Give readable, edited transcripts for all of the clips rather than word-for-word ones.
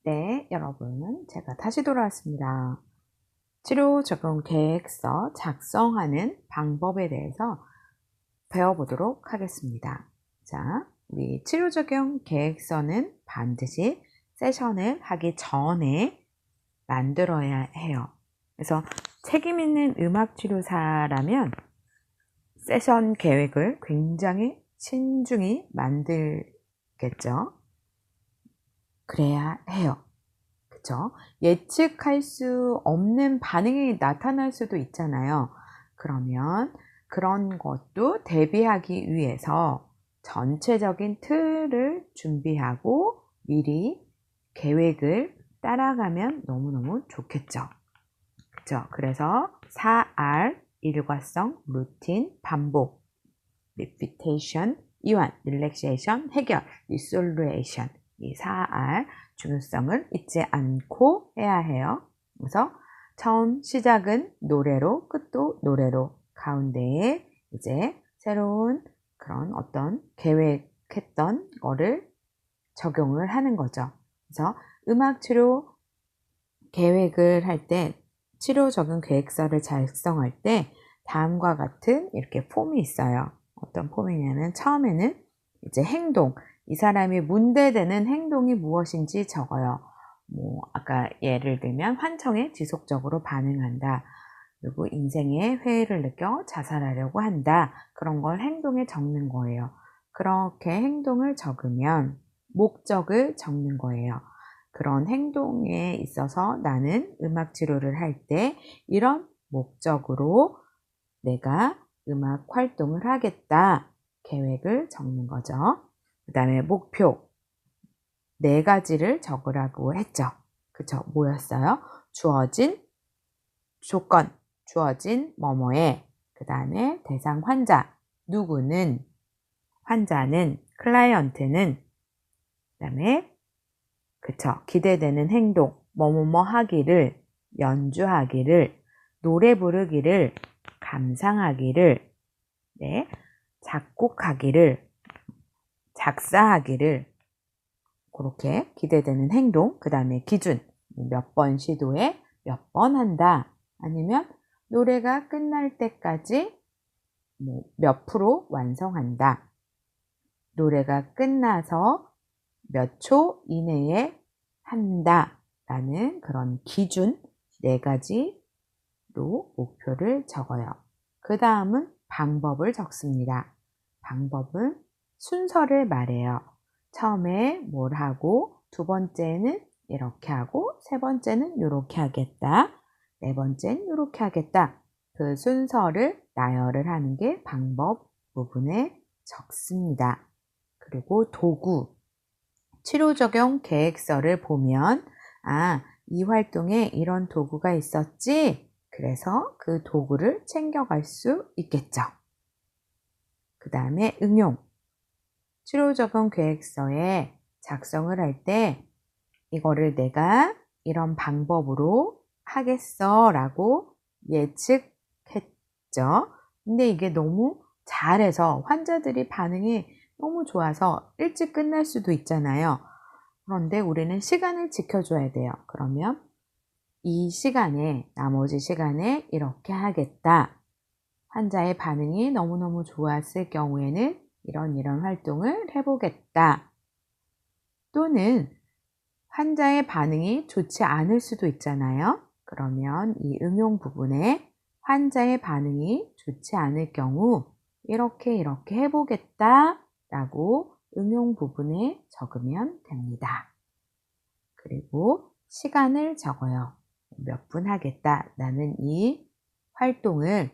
네, 여러분, 제가 다시 돌아왔습니다. 치료 적용 계획서 작성하는 방법에 대해서 배워보도록 하겠습니다. 자, 우리 치료 적용 계획서는 반드시 세션을 하기 전에 만들어야 해요. 그래서 책임 있는 음악치료사라면 세션 계획을 굉장히 신중히 만들겠죠. 그래야 해요. 그쵸? 예측할 수 없는 반응이 나타날 수도 있잖아요. 그러면 그런 것도 대비하기 위해서 전체적인 틀을 준비하고 미리 계획을 따라가면 너무너무 좋겠죠. 그쵸? 그래서 4R, 일과성, 루틴, 반복, repetition, 이완, relaxation, 해결, resolution, 이 4R 중요성을 잊지 않고 해야 해요. 그래서 처음 시작은 노래로, 끝도 노래로, 가운데에 이제 새로운 그런 어떤 계획했던 거를 적용을 하는 거죠. 그래서 음악 치료 계획을 할 때, 치료 적용 계획서를 작성할 때 다음과 같은 이렇게 폼이 있어요. 어떤 폼이냐면 처음에는 이제 행동, 이 사람이 문제되는 행동이 무엇인지 적어요. 아까 예를 들면 환청에 지속적으로 반응한다. 그리고 인생에 회의를 느껴 자살하려고 한다. 그런 걸 행동에 적는 거예요. 그렇게 행동을 적으면 목적을 적는 거예요. 그런 행동에 있어서 나는 음악 치료를 할 때 이런 목적으로 내가 음악 활동을 하겠다. 계획을 적는 거죠. 그 다음에 목표 4가지를 적으라고 했죠. 그쵸? 뭐였어요? 주어진 조건, 주어진 뭐뭐에, 그 다음에 대상 환자, 누구는, 환자는, 클라이언트는, 그 다음에 그쵸? 기대되는 행동, 뭐뭐뭐 하기를, 연주하기를, 노래 부르기를, 감상하기를, 네, 작곡하기를, 작사하기를, 그렇게 기대되는 행동, 그 다음에 기준, 몇 번 시도해, 몇 번 한다. 아니면 노래가 끝날 때까지 몇 프로 완성한다. 노래가 끝나서 몇 초 이내에 한다. 라는 그런 기준 4가지로 목표를 적어요. 그 다음은 방법을 적습니다. 방법은 순서를 말해요. 처음에 뭘 하고, 두 번째는 이렇게 하고, 세 번째는 이렇게 하겠다. 네 번째는 이렇게 하겠다. 그 순서를 나열을 하는 게 방법 부분에 적습니다. 그리고 도구, 치료 적용 계획서를 보면 이 활동에 이런 도구가 있었지? 그래서 그 도구를 챙겨갈 수 있겠죠. 그 다음에 응용, 치료 적용 계획서에 작성을 할 때 이거를 내가 이런 방법으로 하겠어 라고 예측했죠. 근데 이게 너무 잘해서 환자들이 반응이 너무 좋아서 일찍 끝날 수도 있잖아요. 그런데 우리는 시간을 지켜줘야 돼요. 그러면 이 시간에, 나머지 시간에 이렇게 하겠다. 환자의 반응이 너무너무 좋았을 경우에는 이런 활동을 해보겠다. 또는 환자의 반응이 좋지 않을 수도 있잖아요. 그러면 이 응용 부분에 환자의 반응이 좋지 않을 경우 이렇게 해보겠다 라고 응용 부분에 적으면 됩니다. 그리고 시간을 적어요. 몇 분 하겠다. 나는 이 활동을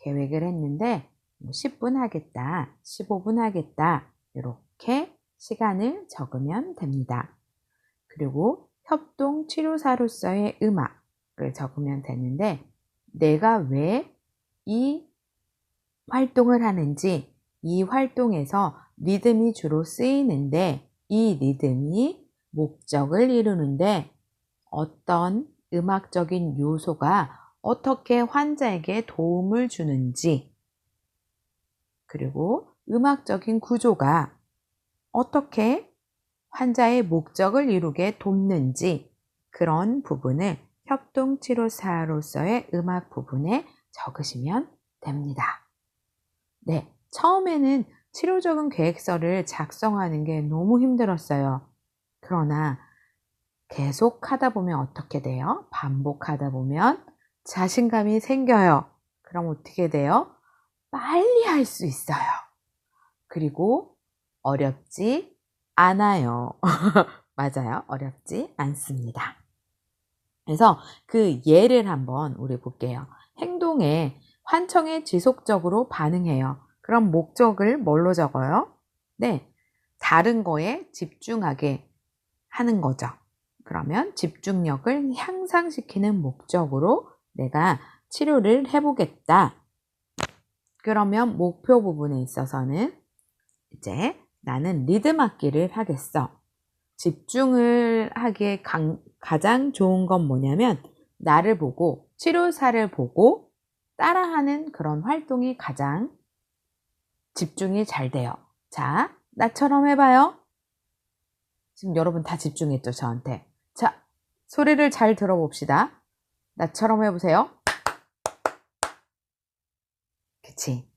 계획을 했는데 10분 하겠다. 15분 하겠다. 이렇게 시간을 적으면 됩니다. 그리고 협동치료사로서의 음악을 적으면 되는데 내가 왜 이 활동을 하는지, 이 활동에서 리듬이 주로 쓰이는데 이 리듬이 목적을 이루는데 어떤 음악적인 요소가 어떻게 환자에게 도움을 주는지, 그리고 음악적인 구조가 어떻게 환자의 목적을 이루게 돕는지 그런 부분을 협동치료사로서의 음악 부분에 적으시면 됩니다. 네, 처음에는 치료적인 계획서를 작성하는 게 너무 힘들었어요. 그러나 계속 하다 보면 어떻게 돼요? 반복하다 보면 자신감이 생겨요. 그럼 어떻게 돼요? 빨리 할 수 있어요. 그리고 어렵지 않아요. 맞아요. 어렵지 않습니다. 그래서 그 예를 한번 우리 볼게요. 행동에 환청에 지속적으로 반응해요. 그럼 목적을 뭘로 적어요? 네, 다른 거에 집중하게 하는 거죠. 그러면 집중력을 향상시키는 목적으로 내가 치료를 해보겠다. 그러면 목표 부분에 있어서는 이제 나는 리듬 악기를 하겠어. 집중을 하기에 가장 좋은 건 뭐냐면 나를 보고 치료사를 보고 따라하는 그런 활동이 가장 집중이 잘 돼요. 자, 나처럼 해봐요. 지금 여러분 다 집중했죠, 저한테. 자, 소리를 잘 들어봅시다. 나처럼 해보세요. 그치?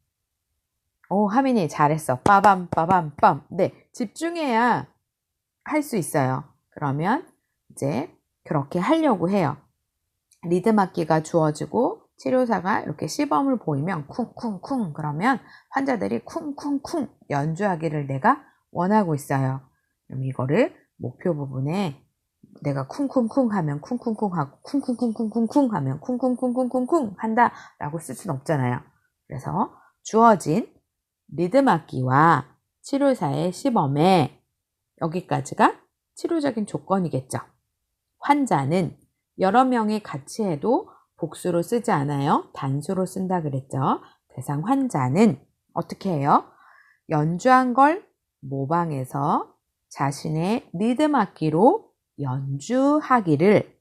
오, 하민이 잘했어. 빠밤, 빠밤, 빰. 네, 집중해야 할 수 있어요. 그러면 이제 그렇게 하려고 해요. 리듬 악기가 주어지고 치료사가 이렇게 시범을 보이면 쿵쿵쿵 그러면 환자들이 쿵쿵쿵 연주하기를 내가 원하고 있어요. 그럼 이거를 목표 부분에 내가 쿵쿵쿵 하면 쿵쿵쿵 하고 쿵쿵쿵쿵쿵쿵 하면 쿵쿵쿵쿵쿵쿵 한다 라고 쓸 수는 없잖아요. 그래서 주어진 리듬 악기와 치료사의 시범에 여기까지가 치료적인 조건이겠죠. 환자는 여러 명이 같이 해도 복수로 쓰지 않아요. 단수로 쓴다 그랬죠. 대상 환자는 어떻게 해요? 연주한 걸 모방해서 자신의 리듬 악기로 연주하기를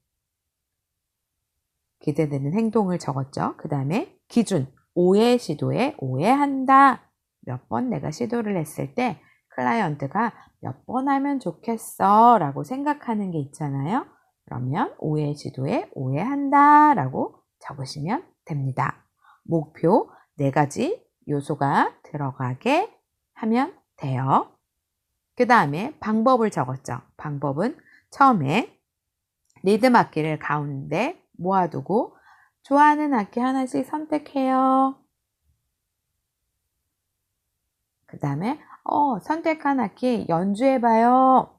기대되는 행동을 적었죠. 그 다음에 기준, 오해 시도에 오해한다. 몇 번 내가 시도를 했을 때 클라이언트가 몇 번 하면 좋겠어 라고 생각하는 게 있잖아요. 그러면 오해 시도에 오해한다 라고 적으시면 됩니다. 목표 4가지 요소가 들어가게 하면 돼요. 그 다음에 방법을 적었죠. 방법은 처음에 리듬 악기를 가운데 모아두고 좋아하는 악기 하나씩 선택해요. 그 다음에 선택한 악기 연주해봐요.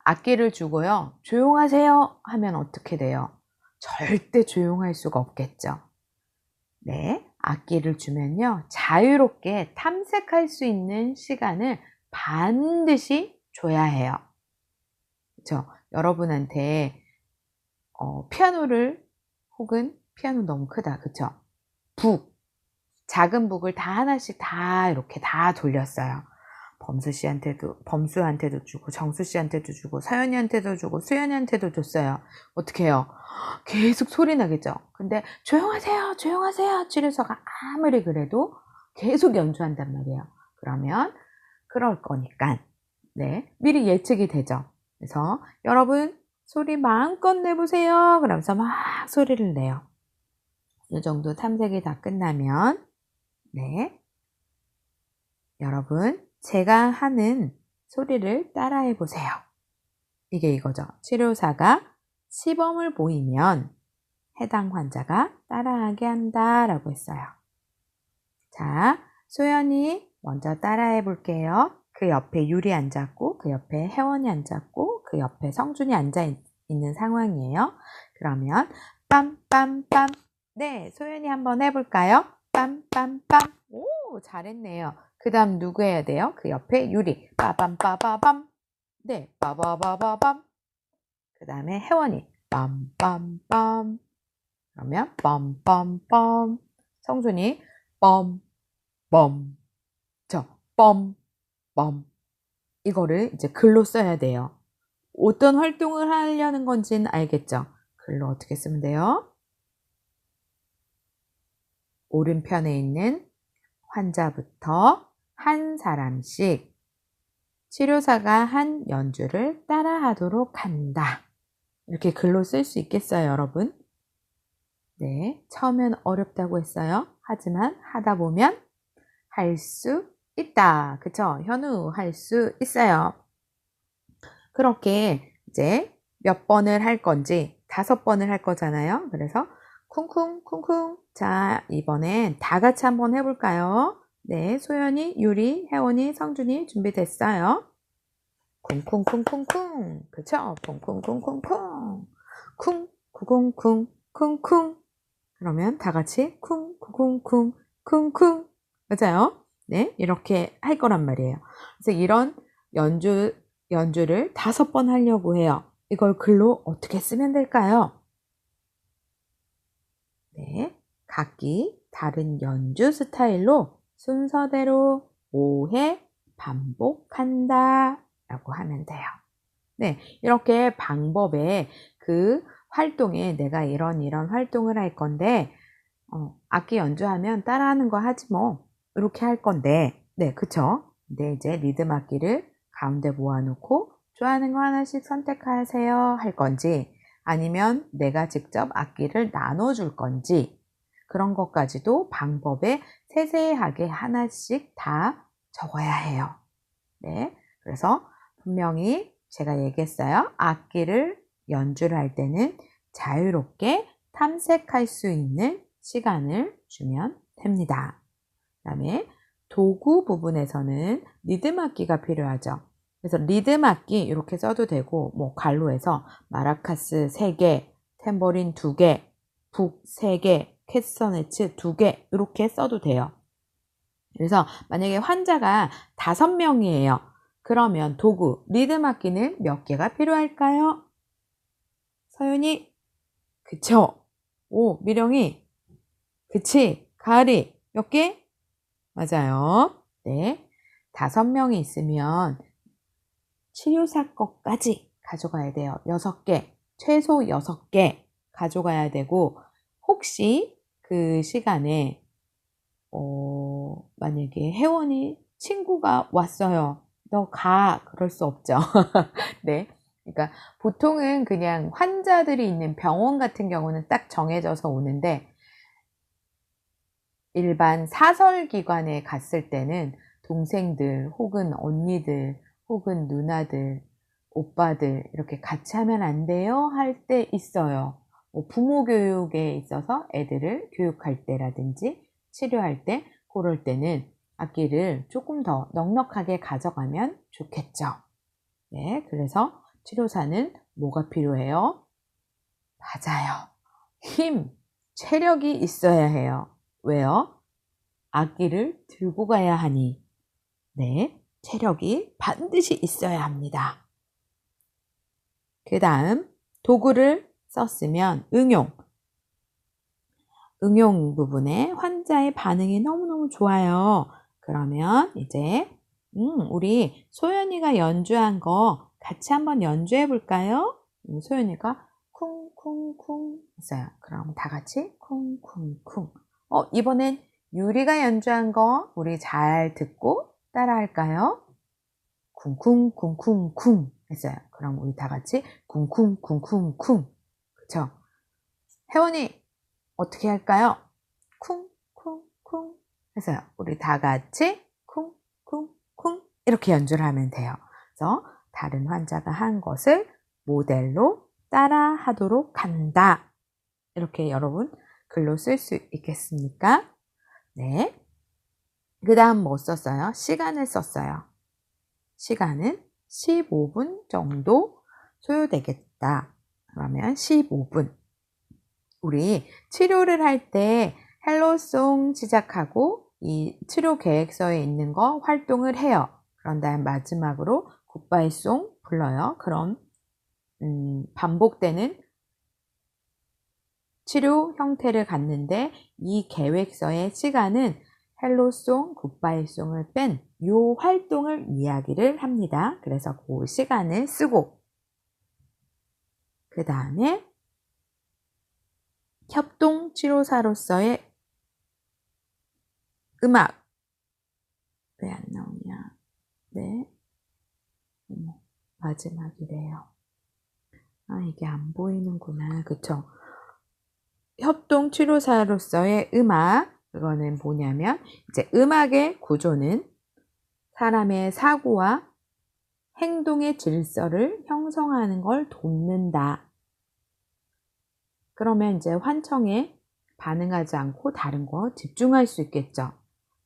악기를 주고요. 조용하세요 하면 어떻게 돼요? 절대 조용할 수가 없겠죠. 네, 악기를 주면요. 자유롭게 탐색할 수 있는 시간을 반드시 줘야 해요. 그렇죠? 여러분한테 피아노를 혹은 피아노 너무 크다. 그렇죠? 작은 북을 다 하나씩 다 이렇게 다 돌렸어요. 범수한테도 주고, 정수씨한테도 주고, 서연이한테도 주고, 수연이한테도 줬어요. 어떻게 해요? 계속 소리 나겠죠? 근데 조용하세요, 조용하세요. 치료사가 아무리 그래도 계속 연주한단 말이에요. 그러면 그럴 거니까, 네, 미리 예측이 되죠. 그래서 여러분 소리 마음껏 내보세요. 그러면서 막 소리를 내요. 이 정도 탐색이 다 끝나면, 네, 여러분 제가 하는 소리를 따라해 보세요. 이게 이거죠. 치료사가 시범을 보이면 해당 환자가 따라하게 한다 라고 했어요. 자, 소연이 먼저 따라해 볼게요. 그 옆에 유리 앉았고, 그 옆에 혜원이 앉았고, 그 옆에 성준이 앉아 있는 상황이에요. 그러면 빰빰빰. 네, 소연이 한번 해볼까요? 빰빰빰. 오, 잘했네요. 그 다음 누구 해야 돼요? 그 옆에 유리. 빠밤빠바밤. 네, 빠바바바밤. 그 다음에 혜원이. 빰빰빰. 그러면 빰빰빰. 성준이 빰, 빰. 저 빰, 빰. 이거를 이제 글로 써야 돼요. 어떤 활동을 하려는 건지는 알겠죠? 글로 어떻게 쓰면 돼요? 오른편에 있는 환자부터 한 사람씩 치료사가 한 연주를 따라하도록 한다. 이렇게 글로 쓸 수 있겠어요, 여러분? 네, 처음엔 어렵다고 했어요. 하지만 하다 보면 할 수 있다. 그쵸? 현우 할 수 있어요. 그렇게 이제 몇 번을 할 건지 5번을 할 거잖아요. 그래서 쿵쿵 쿵쿵. 자, 이번엔 다 같이 한번 해볼까요? 네, 소연이, 유리, 혜원이, 성준이 준비됐어요. 쿵쿵쿵쿵쿵. 그쵸? 쿵쿵쿵쿵쿵. 쿵, 구궁쿵, 쿵쿵. 그러면 다 같이 쿵, 구궁쿵, 쿵쿵. 맞아요? 네, 이렇게 할 거란 말이에요. 그래서 이런 연주를 5번 하려고 해요. 이걸 글로 어떻게 쓰면 될까요? 네, 각기 다른 연주 스타일로 순서대로 5회 반복한다 라고 하면 돼요. 네, 이렇게 방법에 그 활동에 내가 이런 활동을 할 건데 악기 연주하면 따라하는 거 하지 뭐 이렇게 할 건데 네, 그쵸? 근데 이제 리듬 악기를 가운데 모아놓고 좋아하는 거 하나씩 선택하세요 할 건지 아니면 내가 직접 악기를 나눠줄 건지 그런 것까지도 방법에 세세하게 하나씩 다 적어야 해요. 네, 그래서 분명히 제가 얘기했어요. 악기를 연주를 할 때는 자유롭게 탐색할 수 있는 시간을 주면 됩니다. 그 다음에 도구 부분에서는 리듬 악기가 필요하죠. 그래서 리듬 악기 이렇게 써도 되고 뭐 갈로에서 마라카스 3개, 탬버린 2개, 북 3개, 캐스터네츠 2개 이렇게 써도 돼요. 그래서 만약에 환자가 5명이에요. 그러면 도구, 리듬 악기는 몇 개가 필요할까요? 서윤이, 그쵸? 오, 미령이, 그치? 가을이, 몇 개? 맞아요. 네. 5명이 있으면 치료사 것까지 가져가야 돼요. 6개, 최소 6개 가져가야 되고, 혹시 그 시간에 만약에 혜원이 친구가 왔어요. 너 가. 그럴 수 없죠. 네. 그러니까 보통은 그냥 환자들이 있는 병원 같은 경우는 딱 정해져서 오는데 일반 사설기관에 갔을 때는 동생들 혹은 언니들 혹은 누나들 오빠들 이렇게 같이 하면 안 돼요 할 때 있어요. 부모 교육에 있어서 애들을 교육할 때라든지 치료할 때 그럴 때는 악기를 조금 더 넉넉하게 가져가면 좋겠죠. 네, 그래서 치료사는 뭐가 필요해요? 맞아요. 힘, 체력이 있어야 해요. 왜요? 악기를 들고 가야 하니. 네, 체력이 반드시 있어야 합니다. 그 다음 도구를 썼으면 응용 부분에 환자의 반응이 너무너무 좋아요. 그러면 이제 우리 소연이가 연주한 거 같이 한번 연주해 볼까요? 소연이가 쿵쿵쿵 했어요. 그럼 다 같이 쿵쿵쿵. 이번엔 유리가 연주한 거 우리 잘 듣고 따라 할까요? 쿵쿵쿵쿵쿵 했어요. 그럼 우리 다 같이 쿵쿵쿵쿵쿵. 그쵸? 혜원이 어떻게 할까요? 쿵쿵쿵 해서요. 우리 다 같이 쿵쿵쿵 이렇게 연주를 하면 돼요. 그래서 다른 환자가 한 것을 모델로 따라 하도록 한다. 이렇게 여러분 글로 쓸 수 있겠습니까? 네. 그 다음 뭐 썼어요? 시간을 썼어요. 시간은 15분 정도 소요되겠다. 그러면 15분. 우리 치료를 할 때 헬로송 시작하고 이 치료 계획서에 있는 거 활동을 해요. 그런 다음 마지막으로 굿바이송 불러요. 그럼 반복되는 치료 형태를 갖는데 이 계획서의 시간은 헬로송, 굿바이송을 뺀 요 활동을 이야기를 합니다. 그래서 그 시간을 쓰고 그 다음에 협동치료사로서의 음악 왜 안 나오냐? 네, 마지막이래요. 아, 이게 안 보이는구나. 그쵸? 협동치료사로서의 음악, 그거는 뭐냐면, 이제 음악의 구조는 사람의 사고와 행동의 질서를 형성하는 걸 돕는다. 그러면 이제 환청에 반응하지 않고 다른 거 집중할 수 있겠죠.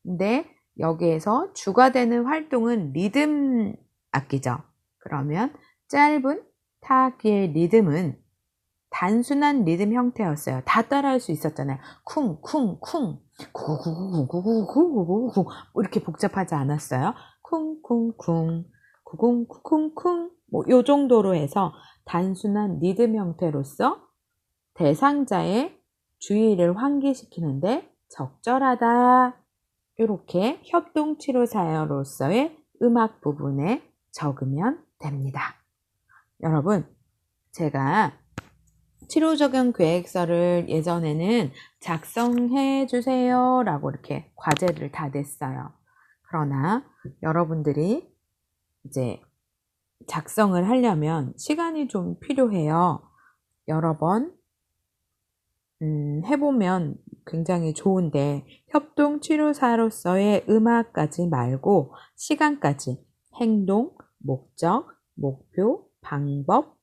근데 여기에서 주가 되는 활동은 리듬 악기죠. 그러면 짧은 타악기의 리듬은 단순한 리듬 형태였어요. 다 따라할 수 있었잖아요. 쿵, 쿵, 쿵, 구구구구구구구구구구구 이렇게 복잡하지 않았어요. 쿵, 쿵, 쿵, 구궁, 쿵, 쿵 뭐 요 정도로 해서 단순한 리듬 형태로서 대상자의 주의를 환기시키는데 적절하다. 이렇게 협동치료사로서의 음악 부분에 적으면 됩니다. 여러분, 제가 치료적용 계획서를 예전에는 작성해 주세요 라고 이렇게 과제를 다 냈어요. 그러나 여러분들이 이제 작성을 하려면 시간이 좀 필요해요. 여러 번 해보면 굉장히 좋은데 협동치료사로서의 음악까지 말고 시간까지 행동, 목적, 목표, 방법,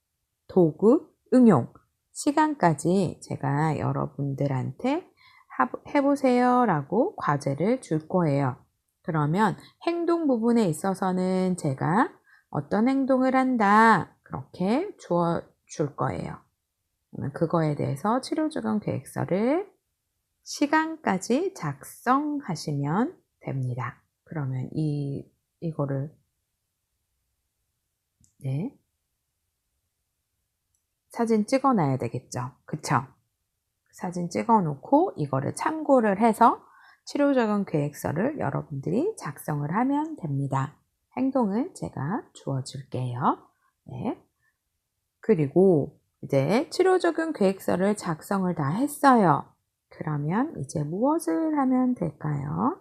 도구, 응용 시간까지 제가 여러분들한테 해보세요 라고 과제를 줄 거예요. 그러면 행동 부분에 있어서는 제가 어떤 행동을 한다 그렇게 주어 줄 거예요. 그거에 대해서 치료적용 계획서를 시간까지 작성하시면 됩니다. 그러면 이거를 네, 사진 찍어 놔야 되겠죠. 그쵸? 사진 찍어 놓고 이거를 참고를 해서 치료적용 계획서를 여러분들이 작성을 하면 됩니다. 행동은 제가 주어 줄게요. 네. 그리고 이제 치료적용 계획서를 작성을 다 했어요. 그러면 이제 무엇을 하면 될까요?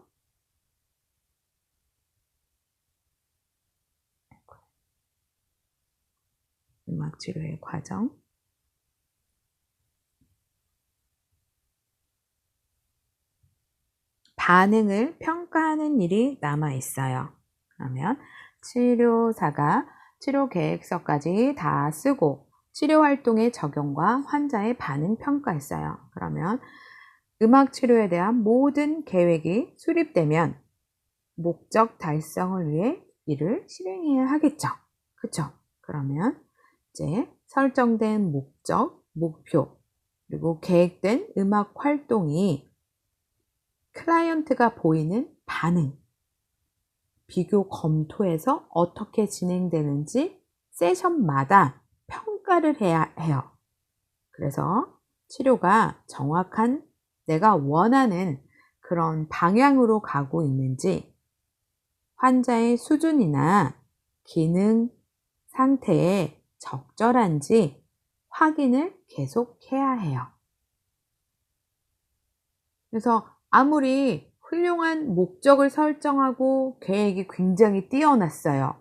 음악치료의 과정. 반응을 평가하는 일이 남아 있어요. 그러면 치료사가 치료 계획서까지 다 쓰고 치료 활동의 적용과 환자의 반응 평가했어요. 그러면 음악 치료에 대한 모든 계획이 수립되면 목적 달성을 위해 일을 실행해야 하겠죠. 그쵸? 그러면 이제 설정된 목적, 목표, 그리고 계획된 음악 활동이 클라이언트가 보이는 반응, 비교 검토해서 어떻게 진행되는지 세션마다 평가를 해야 해요. 그래서 치료가 정확한 내가 원하는 그런 방향으로 가고 있는지 환자의 수준이나 기능 상태에 적절한지 확인을 계속 해야 해요. 그래서 아무리 훌륭한 목적을 설정하고 계획이 굉장히 뛰어났어요.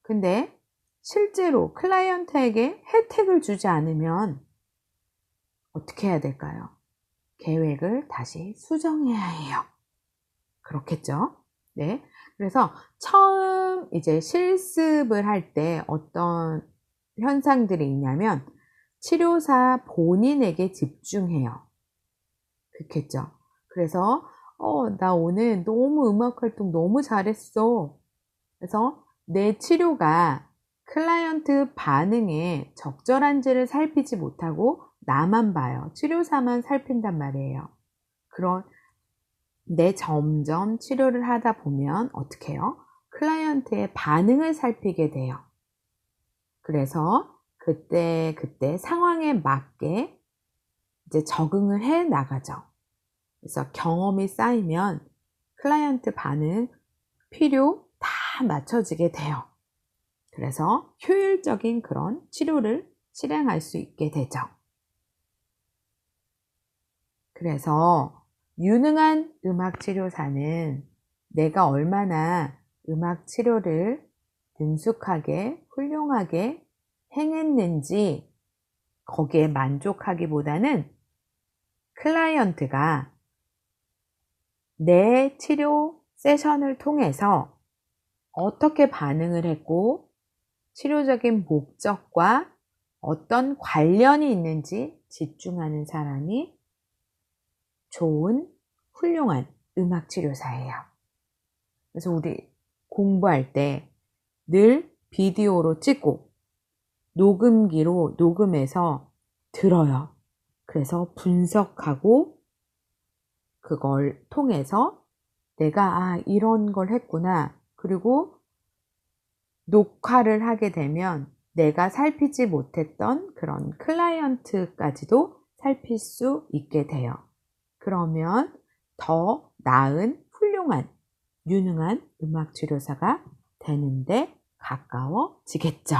근데 실제로 클라이언트에게 혜택을 주지 않으면 어떻게 해야 될까요? 계획을 다시 수정해야 해요. 그렇겠죠? 네. 그래서 처음 이제 실습을 할 때 어떤 현상들이 있냐면 치료사 본인에게 집중해요. 그렇겠죠? 그래서 나 오늘 너무 음악 활동 너무 잘했어. 그래서 내 치료가 클라이언트 반응에 적절한지를 살피지 못하고 나만 봐요. 치료사만 살핀단 말이에요. 내 점점 치료를 하다 보면 어떻게 해요? 클라이언트의 반응을 살피게 돼요. 그래서 그때 상황에 맞게 이제 적응을 해 나가죠. 그래서 경험이 쌓이면 클라이언트 반응, 필요 다 맞춰지게 돼요. 그래서 효율적인 그런 치료를 실행할 수 있게 되죠. 그래서 유능한 음악 치료사는 내가 얼마나 음악 치료를 능숙하게, 훌륭하게 행했는지 거기에 만족하기보다는 클라이언트가 내 치료 세션을 통해서 어떻게 반응을 했고 치료적인 목적과 어떤 관련이 있는지 집중하는 사람이 좋은 훌륭한 음악치료사예요. 그래서 우리 공부할 때 늘 비디오로 찍고 녹음기로 녹음해서 들어요. 그래서 분석하고 그걸 통해서 내가 이런 걸 했구나. 그리고 녹화를 하게 되면 내가 살피지 못했던 그런 클라이언트까지도 살필 수 있게 돼요. 그러면 더 나은 훌륭한 유능한 음악치료사가 되는데 가까워지겠죠.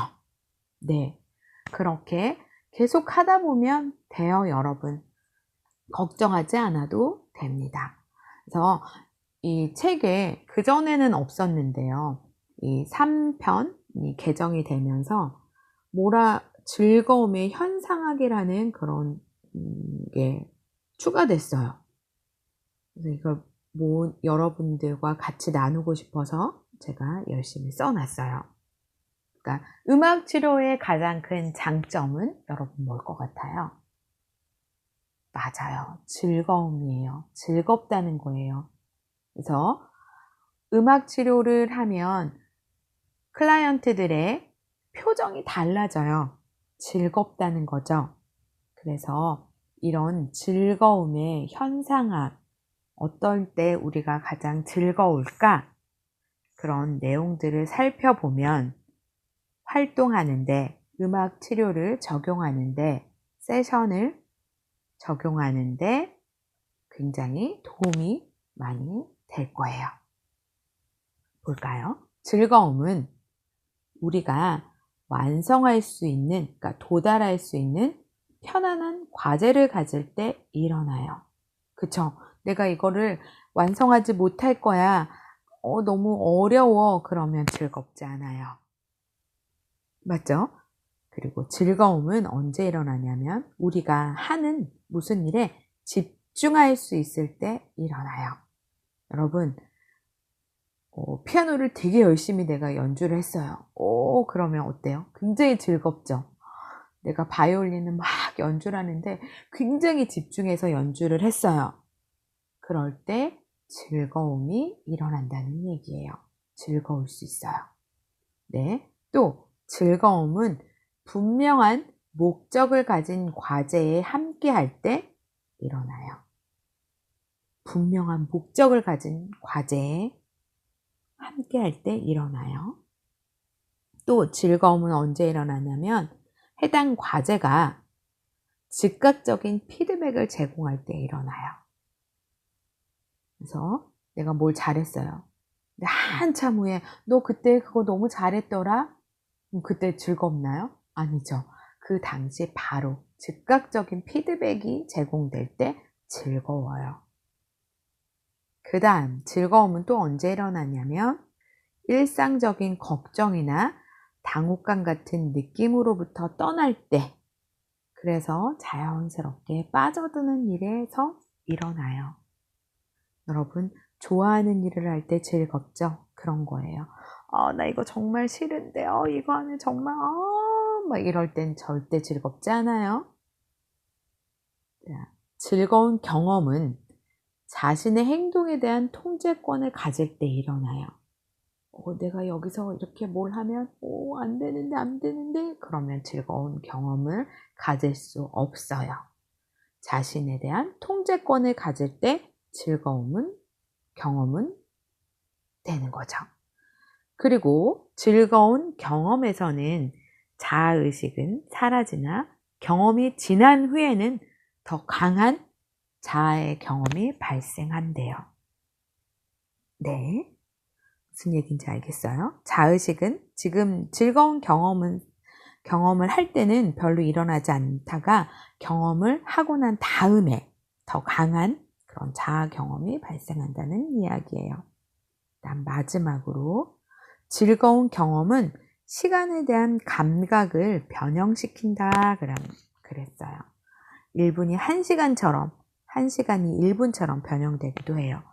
네, 그렇게 계속 하다 보면 돼요, 여러분. 걱정하지 않아도 됩니다. 그래서 이 책에 그전에는 없었는데요. 이 3편이 개정이 되면서 즐거움의 현상학이라는 그런 게 추가됐어요. 그래서 이걸 여러분들과 같이 나누고 싶어서 제가 열심히 써놨어요. 그러니까 음악 치료의 가장 큰 장점은 여러분 뭘 것 같아요? 맞아요. 즐거움이에요. 즐겁다는 거예요. 그래서 음악 치료를 하면 클라이언트들의 표정이 달라져요. 즐겁다는 거죠. 그래서 이런 즐거움의 현상학, 어떨 때 우리가 가장 즐거울까? 그런 내용들을 살펴보면 활동하는데, 음악 치료를 적용하는데, 세션을 적용하는데 굉장히 도움이 많이 될 거예요. 볼까요? 즐거움은 우리가 완성할 수 있는, 그러니까 도달할 수 있는 편안한 과제를 가질 때 일어나요. 그쵸? 내가 이거를 완성하지 못할 거야. 너무 어려워. 그러면 즐겁지 않아요. 맞죠? 그리고 즐거움은 언제 일어나냐면 우리가 하는 무슨 일에 집중할 수 있을 때 일어나요. 여러분, 피아노를 되게 열심히 내가 연주를 했어요. 그러면 어때요? 굉장히 즐겁죠? 내가 바이올린을 막 연주를 하는데 굉장히 집중해서 연주를 했어요. 그럴 때 즐거움이 일어난다는 얘기예요. 즐거울 수 있어요. 네. 또 즐거움은 분명한 목적을 가진 과제에 함께 할 때 일어나요. 분명한 목적을 가진 과제에 함께 할 때 일어나요. 또 즐거움은 언제 일어나냐면 해당 과제가 즉각적인 피드백을 제공할 때 일어나요. 그래서 내가 뭘 잘했어요. 근데 한참 후에 너 그때 그거 너무 잘했더라? 그때 즐겁나요? 아니죠. 그 당시 바로 즉각적인 피드백이 제공될 때 즐거워요. 그 다음 즐거움은 또 언제 일어나냐면 일상적인 걱정이나 당혹감 같은 느낌으로부터 떠날 때, 그래서 자연스럽게 빠져드는 일에서 일어나요. 여러분, 좋아하는 일을 할 때 즐겁죠? 그런 거예요. 나 이거 정말 싫은데, 이거 하면 정말, 막 이럴 땐 절대 즐겁지 않아요. 즐거운 경험은 자신의 행동에 대한 통제권을 가질 때 일어나요. 내가 여기서 이렇게 뭘 하면, 안 되는데, 그러면 즐거운 경험을 가질 수 없어요. 자신에 대한 통제권을 가질 때 경험은 되는 거죠. 그리고 즐거운 경험에서는 자아의식은 사라지나 경험이 지난 후에는 더 강한 자아의 경험이 발생한대요. 네. 무슨 얘기인지 알겠어요? 자의식은 지금 즐거운 경험을 할 때는 별로 일어나지 않다가 경험을 하고 난 다음에 더 강한 그런 자아 경험이 발생한다는 이야기예요. 그다음 마지막으로 즐거운 경험은 시간에 대한 감각을 변형시킨다 그랬어요. 1분이 1시간처럼 1시간이 1분처럼 변형되기도 해요.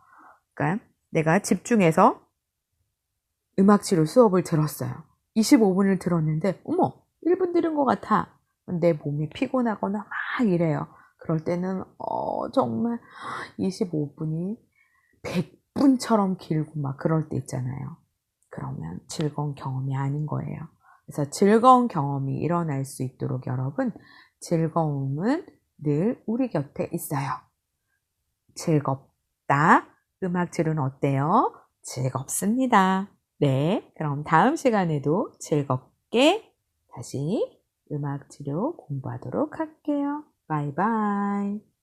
그러니까 내가 집중해서 음악치료 수업을 들었어요. 25분을 들었는데 어머 1분 들은 것 같아. 내 몸이 피곤하거나 막 이래요. 그럴 때는 정말 25분이 100분처럼 길고 막 그럴 때 있잖아요. 그러면 즐거운 경험이 아닌 거예요. 그래서 즐거운 경험이 일어날 수 있도록 여러분, 즐거움은 늘 우리 곁에 있어요. 즐겁다. 음악치료는 어때요? 즐겁습니다. 네, 그럼 다음 시간에도 즐겁게 다시 음악치료 공부하도록 할게요. 바이바이.